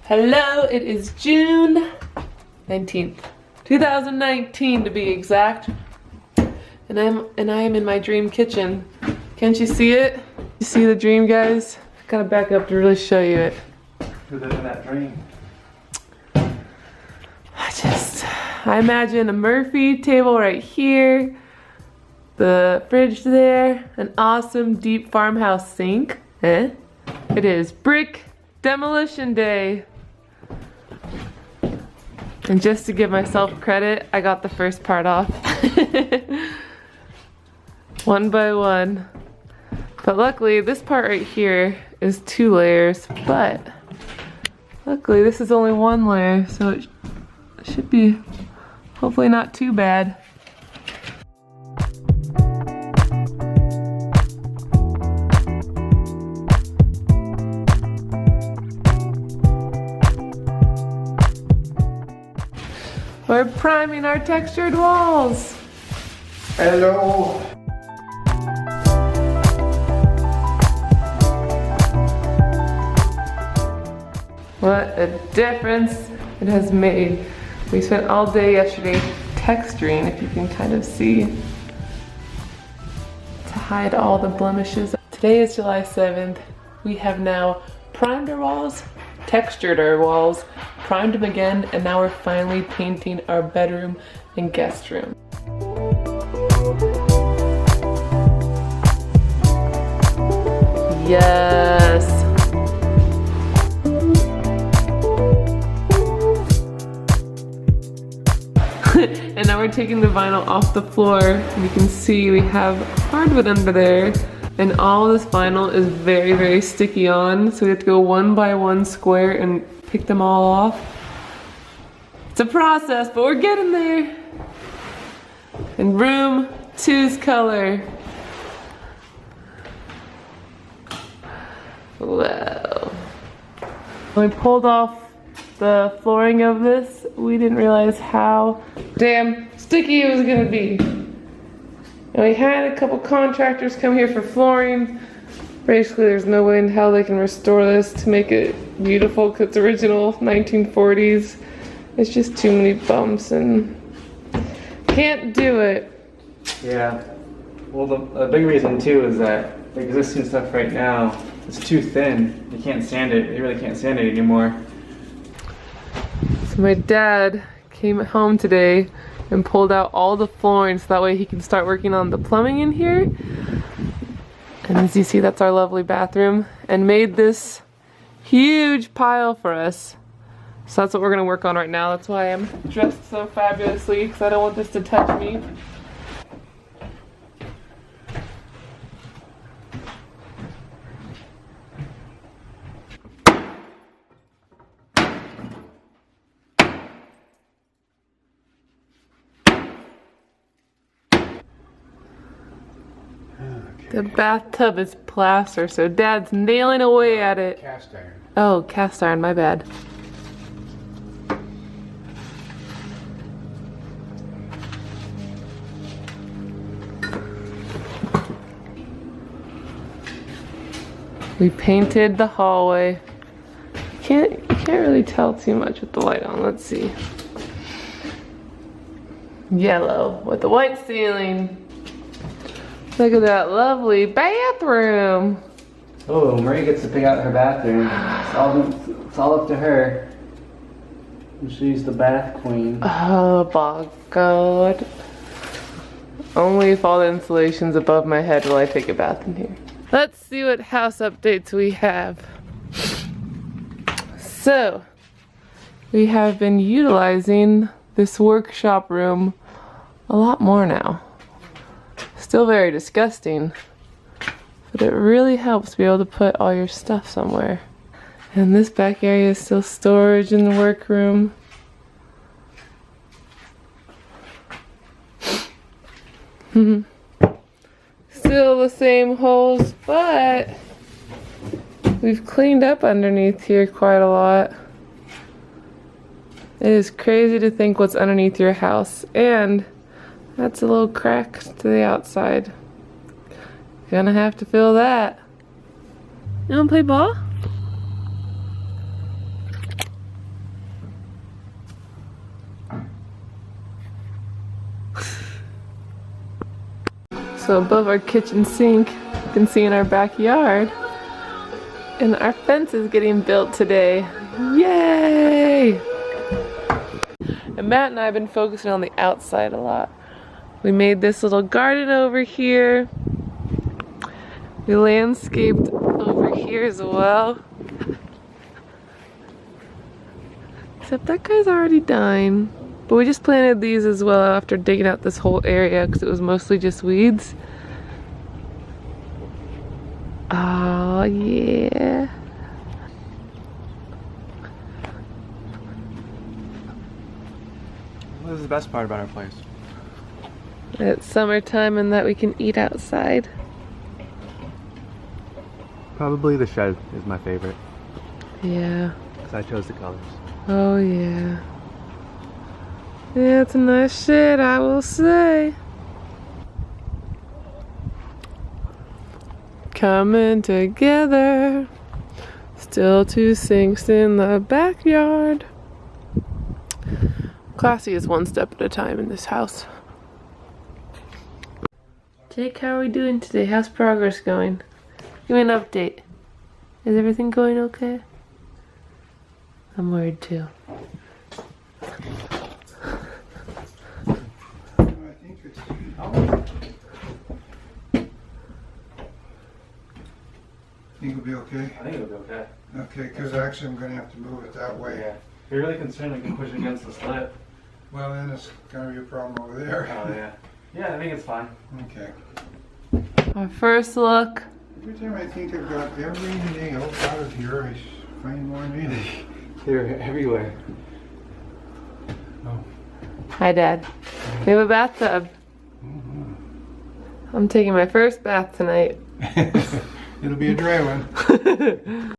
Hello, it is June 19th, 2019 to be exact. And I am in my dream kitchen. Can't you see it? You see the dream, guys? Gotta back up to really show you it. Who lived in that dream? I imagine a Murphy table right here, the fridge there, an awesome deep farmhouse sink. It is brick demolition day. And just to give myself credit, I got the first part off. One by one. But luckily, this part right here is 2 layers, but luckily this is only 1 layer, so it should be hopefully not too bad. We're priming our textured walls. Hello. What a difference it has made. We spent all day yesterday texturing, if you can kind of see, to hide all the blemishes. Today is July 7th. We have now primed our walls, textured our walls, primed them again, and now we're finally painting our bedroom and guest room. Yes! And now we're taking the vinyl off the floor. You can see we have hardwood under there, and all this vinyl is very, very sticky on, so we have to go 1 by 1 square and pick them all off. It's a process, but we're getting there. And room 2's color. Wow. When we pulled off the flooring of this, we didn't realize how damn sticky it was gonna be. And we had a couple contractors come here for flooring. Basically, there's no way in hell they can restore this to make it beautiful because it's original 1940s. It's just too many bumps and can't do it. Yeah. Well, the big reason too is that the existing stuff right now is too thin. You can't sand it. You really can't sand it anymore. So my dad came home today and pulled out all the flooring so that way he can start working on the plumbing in here. And as you see, that's our lovely bathroom, and made this huge pile for us. So that's what we're gonna work on right now. That's why I'm dressed so fabulously, because I don't want this to touch me. The bathtub is plaster, so Dad's nailing away at it. Cast iron. Oh, cast iron, my bad. We painted the hallway. You can't really tell too much with the light on. Let's see. Yellow with the white ceiling. Look at that lovely bathroom. Oh, Marie gets to pick out her bathroom. It's all up to her. She's the bath queen. Oh my God. Only if all the insulation's above my head will I take a bath in here. Let's see what house updates we have. So, we have been utilizing this workshop room a lot more now. Still very disgusting, but it really helps to be able to put all your stuff somewhere. And this back area is still storage in the workroom. Still the same holes, but we've cleaned up underneath here quite a lot. It is crazy to think what's underneath your house, and that's a little crack to the outside. Gonna have to fill that. You wanna play ball? So above our kitchen sink, you can see in our backyard. And our fence is getting built today. Yay! And Matt and I have been focusing on the outside a lot. We made this little garden over here. We landscaped over here as well. Except that guy's already dying. But we just planted these as well after digging out this whole area because it was mostly just weeds. Oh yeah. What is the best part about our place? It's summertime and that we can eat outside. Probably the shed is my favorite. Yeah. Because I chose the colors. Oh yeah. Yeah, it's a nice shed, I will say. Coming together. Still two sinks in the backyard. Classy is one step at a time in this house. Jake, how are we doing today? How's progress going? Give me an update. Is everything going okay? I'm worried too. Think it'll be okay? I think it'll be okay. Okay, because actually I'm going to have to move it that way. Yeah. If you're really concerned, we can push it against the slit. Well, then it's going to be a problem over there. Oh, yeah. Yeah, I think it's fine. Okay. Our first look. Every time I think I've got every nail out of here, I find more nails. They're everywhere. Oh. Hi, Dad. We have a bathtub. I'm taking my first bath tonight. It'll be a dry one.